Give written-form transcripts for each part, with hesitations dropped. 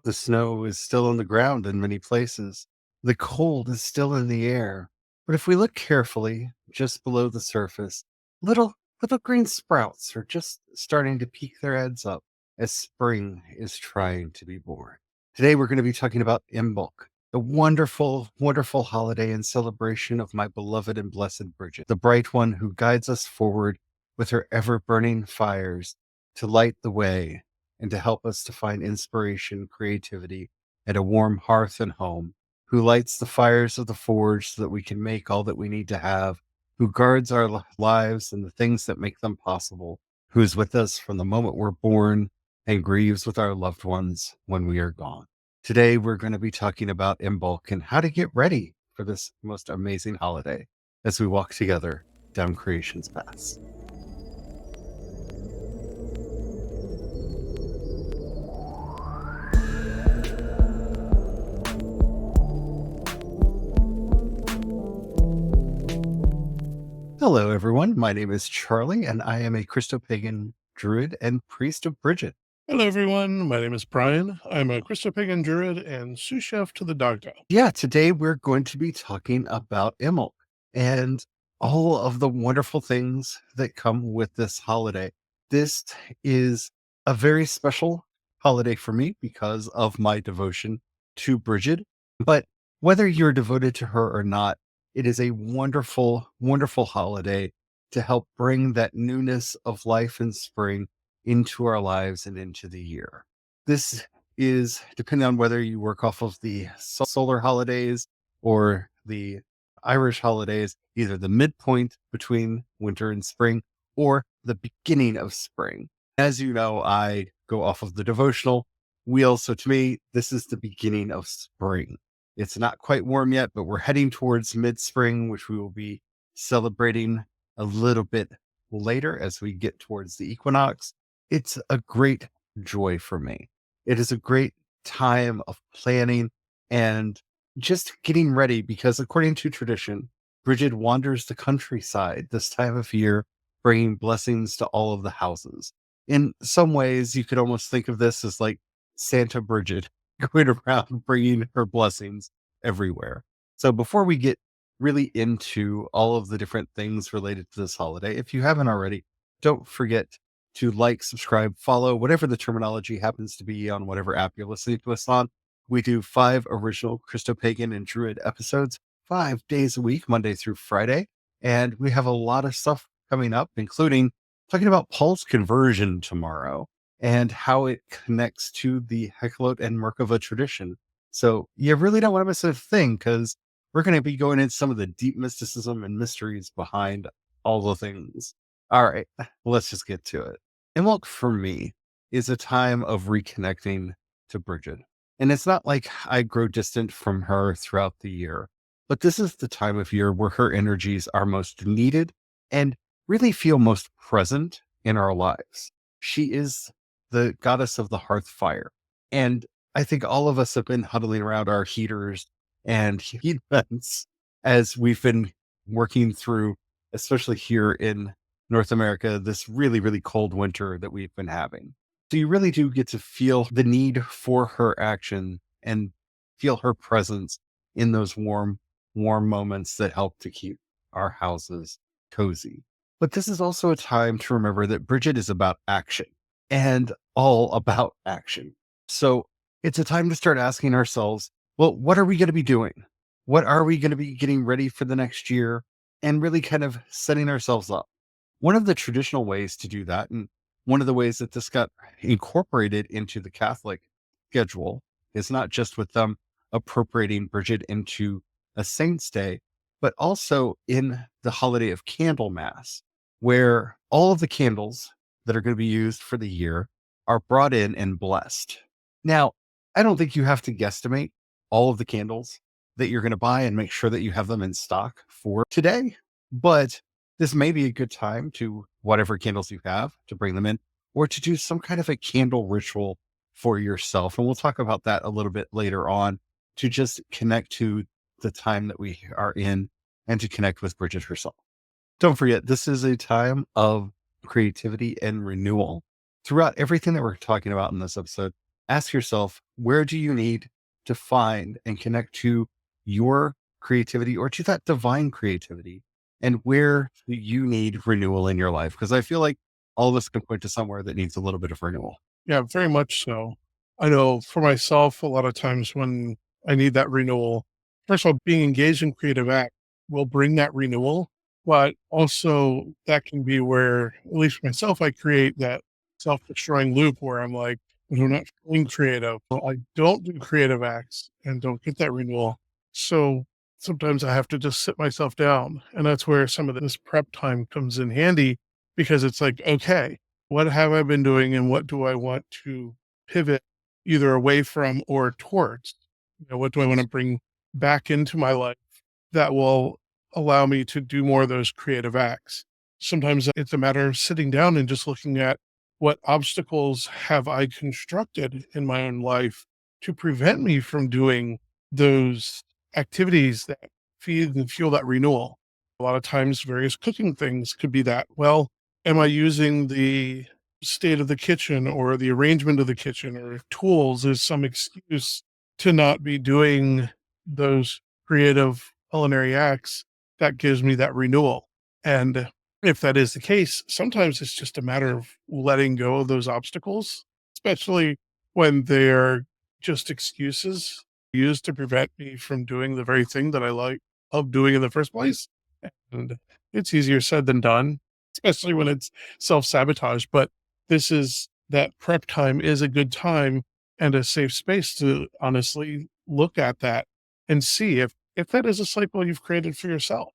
The snow is still on the ground in many places. The cold is still in the air. But if we look carefully, just below the surface, little green sprouts are just starting to peek their heads up as spring is trying to be born. Today we're going to be talking about Imbolc, the wonderful holiday and celebration of my beloved and blessed Brigid, the bright one who guides us forward with her ever-burning fires to light the way and to help us to find inspiration, creativity, and a warm hearth and home, who lights the fires of the forge so that we can make all that we need to have, who guards our lives and the things that make them possible, who is with us from the moment we're born and grieves with our loved ones when we are gone. Today, we're going to be talking about Imbolc and how to get ready for this most amazing holiday as we walk together down creation's paths. Hello, everyone. My name is Charlie, and I am a Christo-pagan druid and priest of Brigid. Hello, everyone. My name is Brian. I'm a Christo-pagan druid and sous chef to the Doggo. Yeah, today we're going to be talking about Imbolc and all of the wonderful things that come with this holiday. This is a very special holiday for me because of my devotion to Brigid. But whether you're devoted to her or not, it is a wonderful holiday to help bring that newness of life and spring into our lives and into the year. This is, depending on whether you work off of the solar holidays or the Irish holidays, either the midpoint between winter and spring or the beginning of spring. As you know, I go off of the devotional wheel. So to me, this is the beginning of spring. It's not quite warm yet, but we're heading towards mid-spring, which we will be celebrating a little bit later as we get towards the equinox. It's a great joy for me. It is a great time of planning and just getting ready because, according to tradition, Brigid wanders the countryside this time of year, bringing blessings to all of the houses. In some ways, you could almost think of this as like Santa Brigid going around bringing her blessings everywhere. So before we get really into all of the different things related to this holiday, if you haven't already, don't forget to like, subscribe, follow, whatever the terminology happens to be on whatever app you're listening to us on. We do 5 original Christo-pagan and Druid episodes 5 days a week, Monday through Friday. And we have a lot of stuff coming up, including talking about Paul's conversion tomorrow and how it connects to the Hecalot and Merkava tradition. So you really don't want to miss a thing because we're going to be going into some of the deep mysticism and mysteries behind all the things. All right, let's just get to it. Imbolc for me is a time of reconnecting to Brigid. And it's not like I grow distant from her throughout the year, but this is the time of year where her energies are most needed and really feel most present in our lives. She is the goddess of the hearth fire. And I think all of us have been huddling around our heaters and heat vents as we've been working through, especially here in North America, this really cold winter that we've been having. So you really do get to feel the need for her action and feel her presence in those warm moments that help to keep our houses cozy. But this is also a time to remember that Brigid is about action and all about action. So it's a time to start asking ourselves, well, what are we going to be doing? What are we going to be getting ready for the next year? And really kind of setting ourselves up. One of the traditional ways to do that, and one of the ways that this got incorporated into the Catholic schedule, is not just with them appropriating Brigid into a saint's day, but also in the holiday of Candlemas, where all of the candles that are going to be used for the year are brought in and blessed. Now, I don't think you have to guesstimate all of the candles that you're going to buy and make sure that you have them in stock for today, but this may be a good time to, whatever candles you have, to bring them in or to do some kind of a candle ritual for yourself. And we'll talk about that a little bit later on to just connect to the time that we are in and to connect with Brigid herself. Don't forget, this is a time of creativity and renewal. Throughout everything that we're talking about in this episode, ask yourself, where do you need to find and connect to your creativity or to that divine creativity? And where do you need renewal in your life? Because I feel like all of us can point to somewhere that needs a little bit of renewal. Yeah, very much so. I know for myself, a lot of times when I need that renewal, first of all, being engaged in creative act will bring that renewal, but also that can be where, at least for myself, I create that self-destroying loop where I'm like, when I'm not feeling creative, well, I don't do creative acts and don't get that renewal. So sometimes I have to just sit myself down. And that's where some of this prep time comes in handy because it's like, okay, what have I been doing and what do I want to pivot either away from or towards? What do I want to bring back into my life that will allow me to do more of those creative acts? Sometimes it's a matter of sitting down and just looking at what obstacles have I constructed in my own life to prevent me from doing those activities that feed and fuel that renewal. A lot of times, various cooking things could be that. Well, am I using the state of the kitchen or the arrangement of the kitchen or tools as some excuse to not be doing those creative culinary acts that gives me that renewal? And if that is the case, sometimes it's just a matter of letting go of those obstacles, especially when they're just excuses used to prevent me from doing the very thing that I like of doing in the first place. And it's easier said than done, especially when it's self-sabotage. But this is that prep time is a good time and a safe space to honestly look at that and see if that is a cycle you've created for yourself.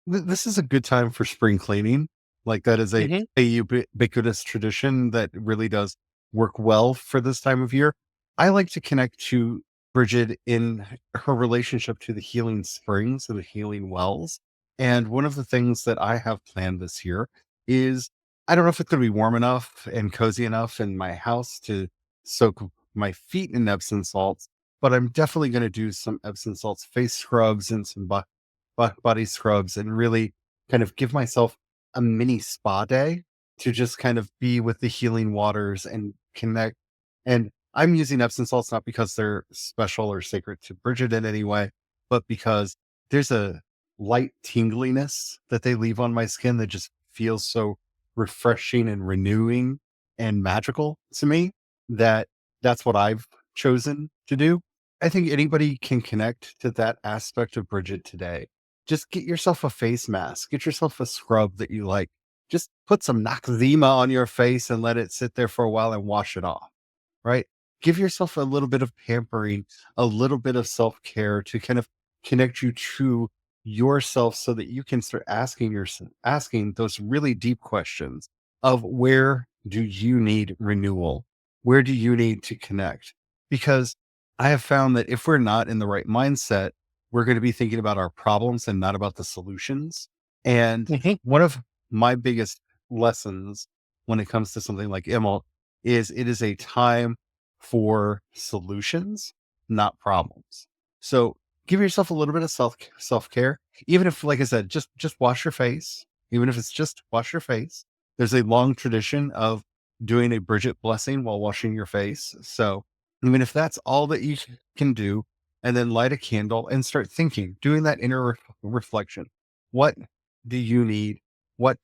This is a good time for spring cleaning. Like that is Mhm, a ubiquitous tradition that really does work well for this time of year. I like to connect to Brigid in her relationship to the healing springs and the healing wells. And one of the things that I have planned this year is I don't know if it's going to be warm enough and cozy enough in my house to soak my feet in Epsom salts, but I'm definitely going to do some Epsom salts face scrubs and some body scrubs and really kind of give myself a mini spa day to just kind of be with the healing waters and connect. And I'm using Epsom salts not because they're special or sacred to Bridget in any way, but because there's a light tingliness that they leave on my skin that just feels so refreshing and renewing and magical to me that that's what I've chosen to do. I think anybody can connect to that aspect of Bridget today. Just get yourself a face mask, get yourself a scrub that you like. Just put some Noxzema on your face and let it sit there for a while and wash it off, right? Give yourself a little bit of pampering, a little bit of self-care to kind of connect you to yourself so that you can start asking those really deep questions of where do you need renewal? Where do you need to connect? Because I have found that if we're not in the right mindset, we're going to be thinking about our problems and not about the solutions. And mhm. one of my biggest lessons when it comes to something like Immel is it is a time for solutions, not problems. So give yourself a little bit of self care, even if, like I said, just wash your face. Even if it's just wash your face. There's a long tradition of doing a Bridget blessing while washing your face. So even if that's all that you can do, and then light a candle and start thinking, doing that inner reflection. What do you need? What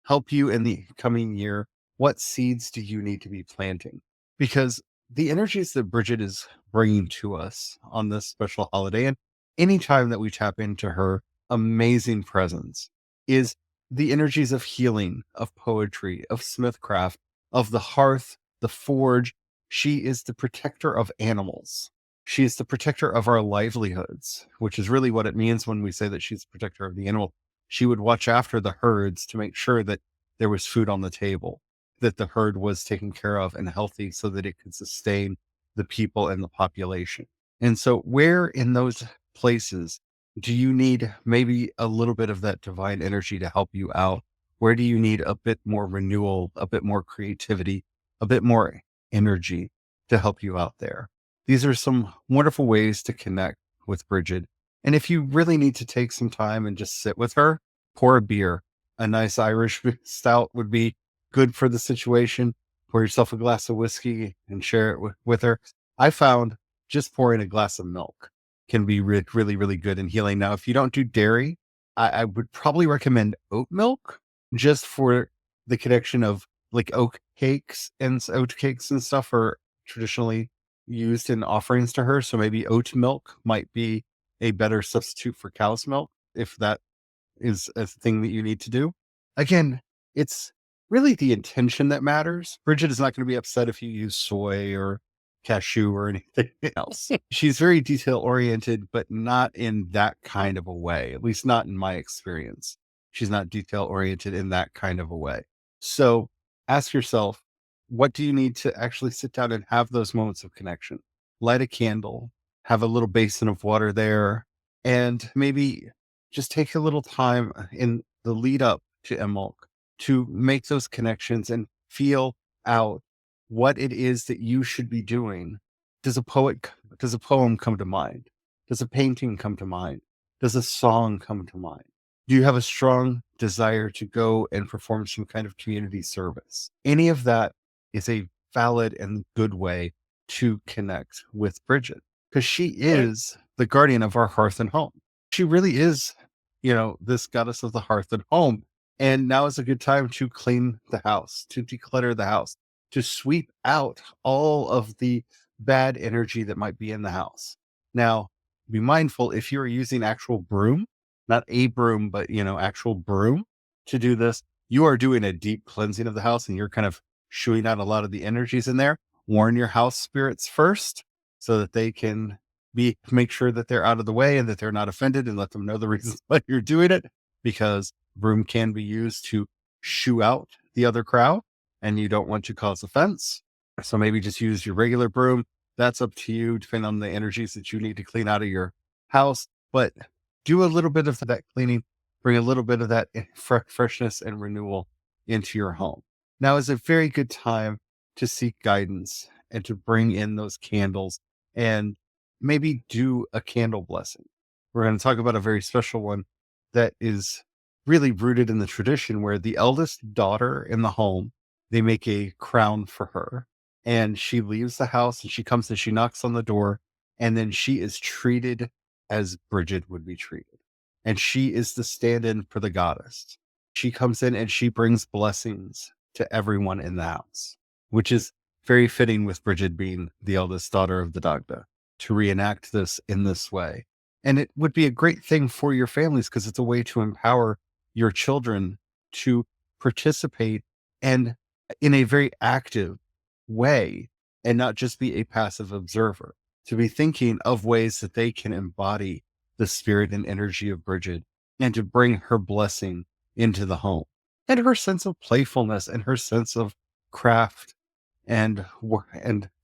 help you in the coming year? What seeds do you need to be planting? Because the energies that Bridget is bringing to us on this special holiday, and anytime that we tap into her amazing presence, is the energies of healing, of poetry, of smithcraft, of the hearth, the forge. She is the protector of animals. She is the protector of our livelihoods, which is really what it means when we say that she's the protector of the animal. She would watch after the herds to make sure that there was food on the table, that the herd was taken care of and healthy so that it could sustain the people and the population. And so, where in those places do you need maybe a little bit of that divine energy to help you out? Where do you need a bit more renewal, a bit more creativity, a bit more energy to help you out there? These are some wonderful ways to connect with Bridget. And if you really need to take some time and just sit with her, pour a beer. A nice Irish stout would be good for the situation. pour yourself a glass of whiskey and share it with her. I found just pouring a glass of milk can be really, really good in healing. Now, if you don't do dairy, I would probably recommend oat milk just for the connection of like oat cakes and stuff are traditionally used in offerings to her. So maybe oat milk might be a better substitute for cow's milk if that is a thing that you need to do. Again, it's really the intention that matters. Bridget is not going to be upset if you use soy or cashew or anything else. She's very detail oriented, but not in that kind of a way, at least not in my experience. She's not detail oriented in that kind of a way. So ask yourself, what do you need to actually sit down and have those moments of connection? Light a candle, have a little basin of water there, and maybe just take a little time in the lead up to Imbolc to make those connections and feel out what it is that you should be doing. Does a poem come to mind? Does a painting come to mind? Does a song come to mind? Do you have a strong desire to go and perform some kind of community service? Any of that is a valid and good way to connect with Bridget because she Right. is the guardian of our hearth and home. She really is, this goddess of the hearth and home. And now is a good time to clean the house, to declutter the house, to sweep out all of the bad energy that might be in the house. Now, be mindful if you're using actual broom, not a broom, but actual broom to do this, you are doing a deep cleansing of the house and you're kind of shooing out a lot of the energies in there. Warn your house spirits first so that they can make sure that they're out of the way and that they're not offended and let them know the reasons why you're doing it because broom can be used to shoo out the other crowd and you don't want to cause offense. So maybe just use your regular broom. That's up to you, depending on the energies that you need to clean out of your house. But do a little bit of that cleaning, bring a little bit of that freshness and renewal into your home. Now is a very good time to seek guidance and to bring in those candles and maybe do a candle blessing. We're going to talk about a very special one that is really rooted in the tradition where the eldest daughter in the home, they make a crown for her and she leaves the house and she comes and she knocks on the door and then she is treated as Brigid would be treated. And she is the stand-in for the goddess. She comes in and she brings blessings to everyone in the house, which is very fitting with Brigid being the eldest daughter of the Dagda to reenact this in this way. And it would be a great thing for your families because it's a way to empower your children to participate and in a very active way and not just be a passive observer, to be thinking of ways that they can embody the spirit and energy of Brigid and to bring her blessing into the home and her sense of playfulness and her sense of craft and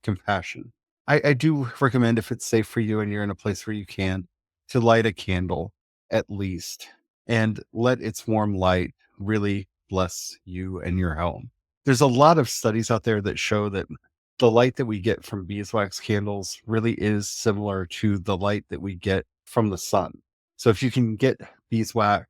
compassion. I do recommend if it's safe for you and you're in a place where you can to light a candle at least and let its warm light really bless you and your home. There's a lot of studies out there that show that the light that we get from beeswax candles really is similar to the light that we get from the sun. So if you can get beeswax,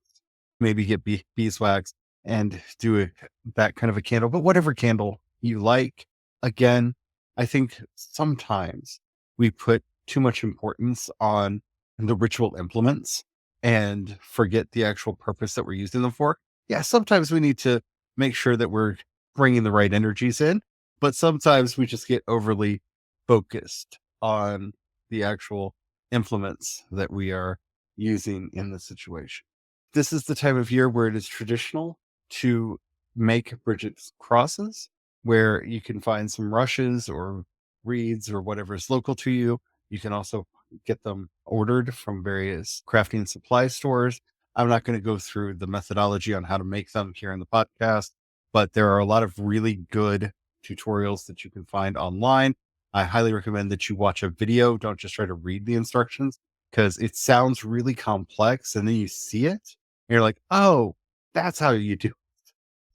maybe get beeswax and do that kind of a candle, but whatever candle you like. Again, I think sometimes we put too much importance on the ritual implements and forget the actual purpose that we're using them for. Yeah, sometimes we need to make sure that we're bringing the right energies in, but sometimes we just get overly focused on the actual implements that we are using in the situation. This is the time of year where it is traditional to make Bridget's crosses, where you can find some rushes or reeds or whatever is local to you. You can also get them ordered from various crafting supply stores. I'm not going to go through the methodology on how to make them here in the podcast, but there are a lot of really good tutorials that you can find online. I highly recommend that you watch a video. Don't just try to read the instructions because it sounds really complex and then you see it and you're like, oh, that's how you do it.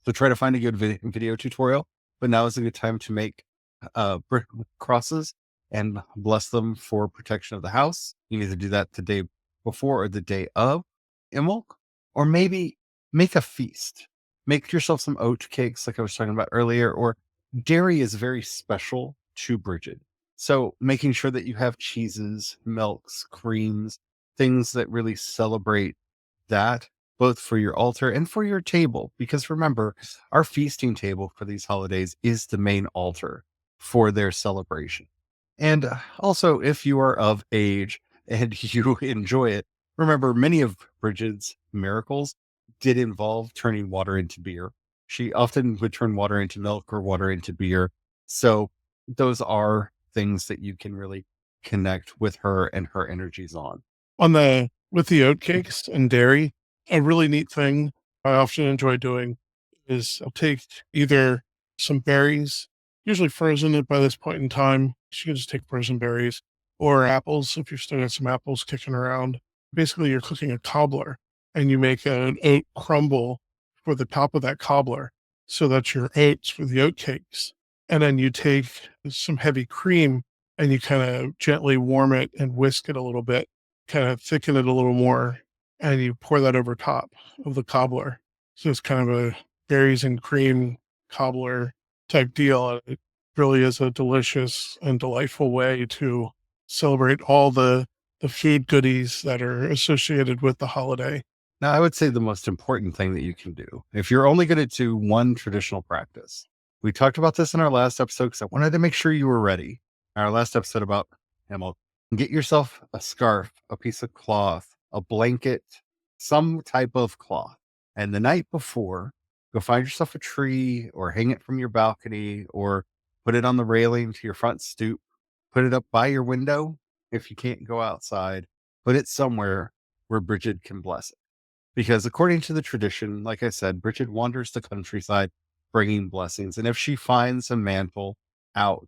So try to find a good video tutorial, but now is a good time to make brick crosses and bless them for protection of the house. You can either do that the day before or the day of Imbolc, or maybe make a feast. Make yourself some oat cakes, like I was talking about earlier, or Dairy is very special to Brigid. So making sure that you have cheeses, milks, creams, things that really celebrate that, both for your altar and for your table. Because remember, our feasting table for these holidays is the main altar for their celebration. And also, if you are of age and you enjoy it, remember many of Brigid's miracles did involve turning water into beer. She often would turn water into milk or water into beer. So those are things that you can really connect with her and her energies on. On the with the oat cakes and dairy, a really neat thing I often enjoy doing is I'll take either some berries, usually frozen by this point in time. You can just take frozen berries or apples if you've still got some apples kicking around. Basically, you're cooking a cobbler and you make an oat crumble for the top of that cobbler. So that's your oats for the oat cakes. And then you take some heavy cream and you kind of gently warm it and whisk it a little bit, kind of thicken it a little more, and you pour that over top of the cobbler. So it's kind of a berries and cream cobbler type deal. And it really is a delicious and delightful way to celebrate all the food goodies that are associated with the holiday. Now, I would say the most important thing that you can do, if you're only going to do one traditional practice, we talked about this in our last episode because I wanted to make sure you were ready. Our last episode about Emil, get yourself a scarf, a piece of cloth, a blanket, some type of cloth. And the night before, go find yourself a tree or hang it from your balcony or put it on the railing to your front stoop, put it up by your window. If you can't go outside, put it somewhere where Bridget can bless it. Because according to the tradition, like I said, Bridget wanders the countryside bringing blessings. And if she finds a mantle out,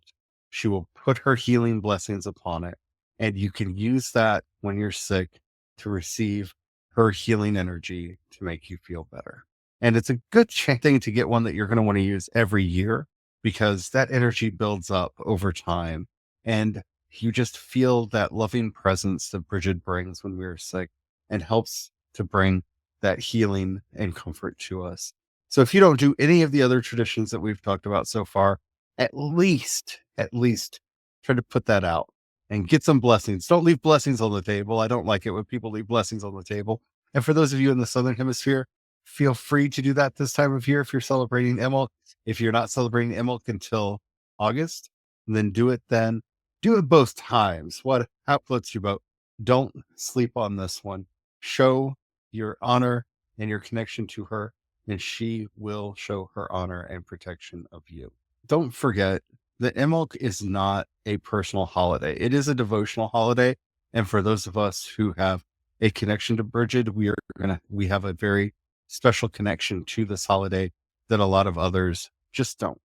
she will put her healing blessings upon it. And you can use that when you're sick to receive her healing energy to make you feel better. And it's a good thing to get one that you're going to want to use every year because that energy builds up over time. And you just feel that loving presence that Bridget brings when we are sick and helps to bring that healing and comfort to us. So if you don't do any of the other traditions that we've talked about so far, at least try to put that out and get some blessings. Don't leave blessings on the table. I don't like it when people leave blessings on the table. And for those of you in the Southern Hemisphere, feel free to do that this time of year if you're celebrating Imbolc. If you're not celebrating Imbolc until August, then do it then. Do it both times. How floats your boat. Don't sleep on this one. Show your honor and your connection to her, and she will show her honor and protection of you. Don't forget that Imbolc is not a personal holiday. It is a devotional holiday. And for those of us who have a connection to Brigid, we have a very special connection to this holiday that a lot of others just don't.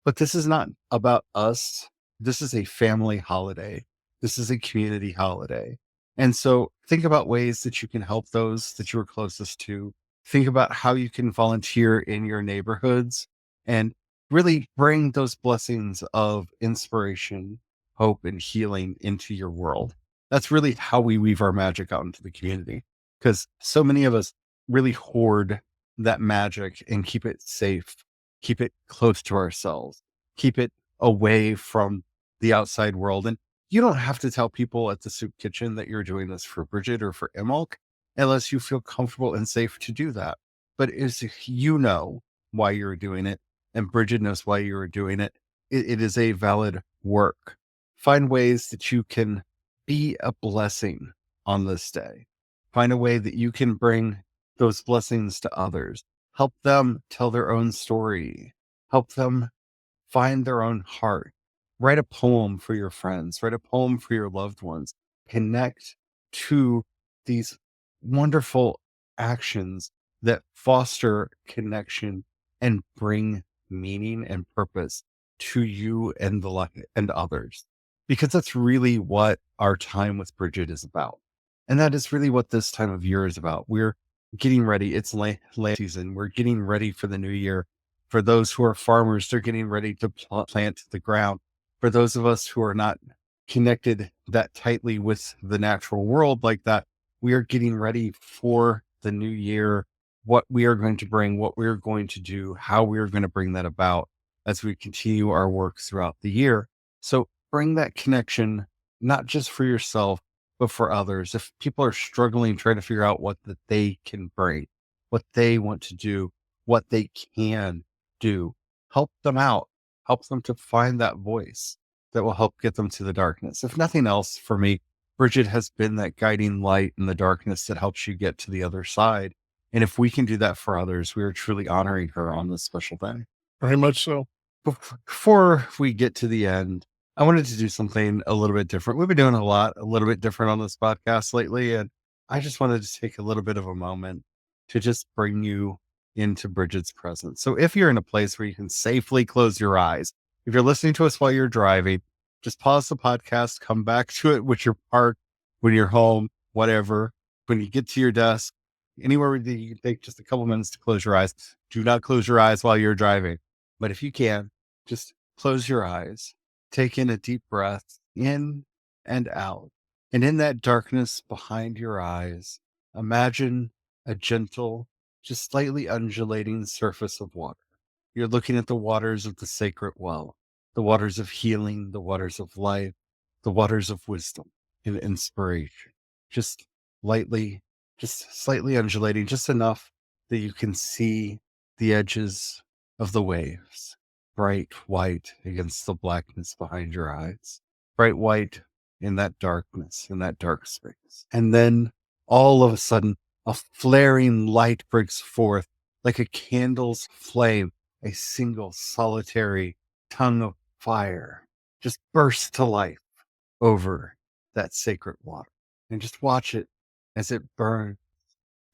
But this is not about us. This is a family holiday. This is a community holiday. And so think about ways that you can help those that you are closest to. Think about how you can volunteer in your neighborhoods and really bring those blessings of inspiration, hope, and healing into your world. That's really how we weave our magic out into the community because so many of us really hoard that magic and keep it safe, keep it close to ourselves, keep it away from the outside world. And you don't have to tell people at the soup kitchen that you're doing this for Brigid or for Imbolc unless you feel comfortable and safe to do that. But if you know why you're doing it and Brigid knows why you're doing it, it is a valid work. Find ways that you can be a blessing on this day. Find a way that you can bring those blessings to others. Help them tell their own story. Help them find their own heart. Write a poem for your friends, write a poem for your loved ones. Connect to these wonderful actions that foster connection and bring meaning and purpose to you and and others. Because that's really what our time with Brigid is about. And that is really what this time of year is about. We're getting ready. It's late season. We're getting ready for the new year. For those who are farmers, they're getting ready to plant the ground. For those of us who are not connected that tightly with the natural world like that, we are getting ready for the new year, what we are going to bring, what we are going to do, how we are going to bring that about. as we continue our work throughout the year. So bring that connection, not just for yourself, but for others. If people are struggling, trying to figure out what that they can bring, what they want to do, what they can do, help them out, help them to find that voice that will help get them to the darkness. If nothing else, for me, Brigid has been that guiding light in the darkness that helps you get to the other side. And if we can do that for others, we are truly honoring her on this special day. Very much so. Before we get to the end, I wanted to do something a little bit different. We've been doing a little bit different on this podcast lately. And I just wanted to take a little bit of a moment to just bring you into Brigid's presence. So if you're in a place where you can safely close your eyes, if you're listening to us while you're driving, just pause the podcast, come back to it with your park, when you're home, whatever. When you get to your desk, anywhere where you can take just a couple minutes to close your eyes. Do not close your eyes while you're driving. But if you can, just close your eyes, take in a deep breath in and out. And in that darkness behind your eyes, imagine a gentle, just slightly undulating surface of water. You're looking at the waters of the sacred well, the waters of healing, the waters of life, the waters of wisdom and inspiration. Just lightly, just slightly undulating, just enough that you can see the edges of the waves, bright white against the blackness behind your eyes, bright white in that darkness, in that dark space. And then all of a sudden, a flaring light breaks forth like a candle's flame, a single solitary tongue of fire just bursts to life over that sacred water. And just watch it as it burns,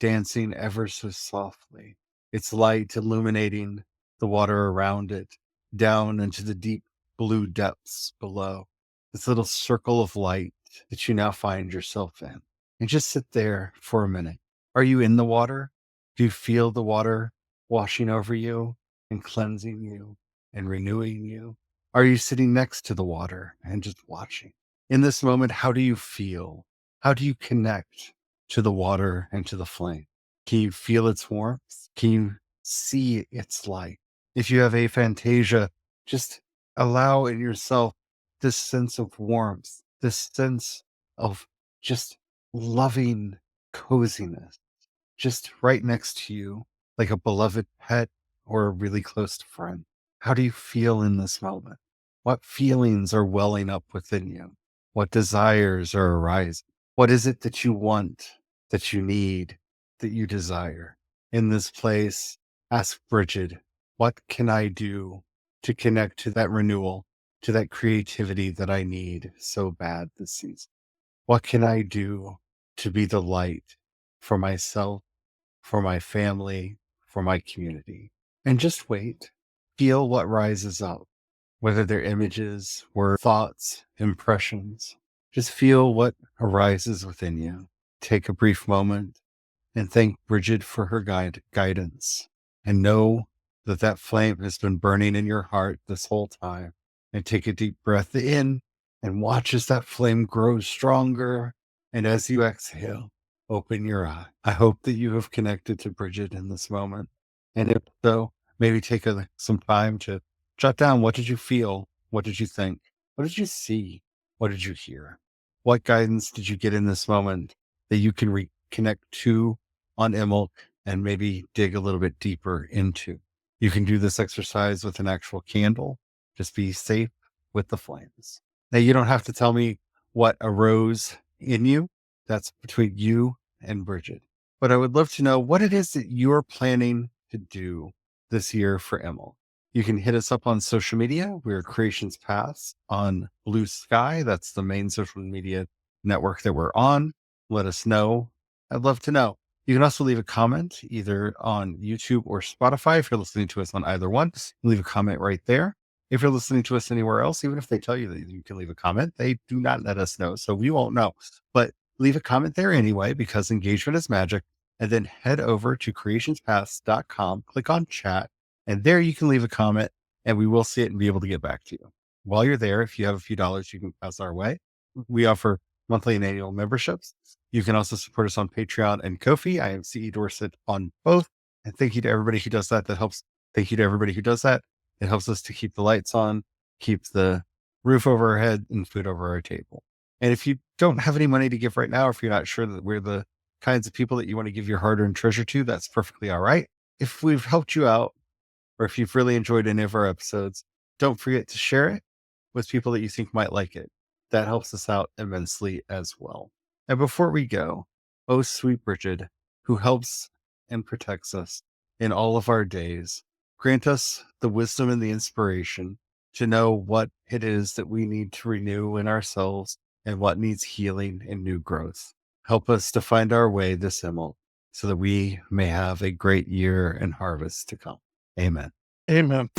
dancing ever so softly, its light illuminating the water around it, down into the deep blue depths below. This little circle of light that you now find yourself in. And just sit there for a minute. Are you in the water? Do you feel the water washing over you and cleansing you and renewing you? Are you sitting next to the water and just watching? In this moment, how do you feel? How do you connect to the water and to the flame? Can you feel its warmth? Can you see its light? If you have aphantasia, just allow in yourself this sense of warmth, this sense of just loving coziness, just right next to you, like a beloved pet or a really close friend. How do you feel in this moment? What feelings are welling up within you? What desires are arising? What is it that you want, that you need, that you desire? In this place, ask Brigid, what can I do to connect to that renewal, to that creativity that I need so bad this season? What can I do to be the light for myself, for my family, for my community? And just wait, feel what rises up, whether they're images or thoughts, impressions. Just feel what arises within you. Take a brief moment and thank Brigid for her guidance. And know that that flame has been burning in your heart this whole time. And take a deep breath in and watch as that flame grows stronger. And as you exhale, open your eye. I hope that you have connected to Brigid in this moment. And if so, maybe take some time to jot down, what did you feel? What did you think? What did you see? What did you hear? What guidance did you get in this moment that you can reconnect to on Imbolc and maybe dig a little bit deeper into? You can do this exercise with an actual candle. Just be safe with the flames. Now, you don't have to tell me what arose in you. That's between you and Brigid. But I would love to know what it is that you're planning to do this year for Imbolc. You can hit us up on social media. We're Creations Paths on Blue Sky. That's the main social media network that we're on. Let us know. I'd love to know. You can also leave a comment either on YouTube or Spotify. If you're listening to us on either one, leave a comment right there. If you're listening to us anywhere else, even if they tell you that you can leave a comment, they do not let us know. So we won't know. But leave a comment there anyway, because engagement is magic. And then head over to creationspaths.com, click on chat, and there you can leave a comment and we will see it and be able to get back to you. While you're there, if you have a few dollars, you can pass our way. We offer monthly and annual memberships. You can also support us on Patreon and Ko-fi. I am CE Dorset on both. And thank you to everybody who does that. That helps. Thank you to everybody who does that. It helps us to keep the lights on, keep the roof over our head, and food over our table. And if you don't have any money to give right now, or if you're not sure that we're the kinds of people that you want to give your hard-earned treasure to, that's perfectly all right. If we've helped you out, or if you've really enjoyed any of our episodes, don't forget to share it with people that you think might like it. That helps us out immensely as well. And before we go, oh, sweet Brigid, who helps and protects us in all of our days, grant us the wisdom and the inspiration to know what it is that we need to renew in ourselves and what needs healing and new growth. Help us to find our way this Imbolc so that we may have a great year and harvest to come. Amen. Amen.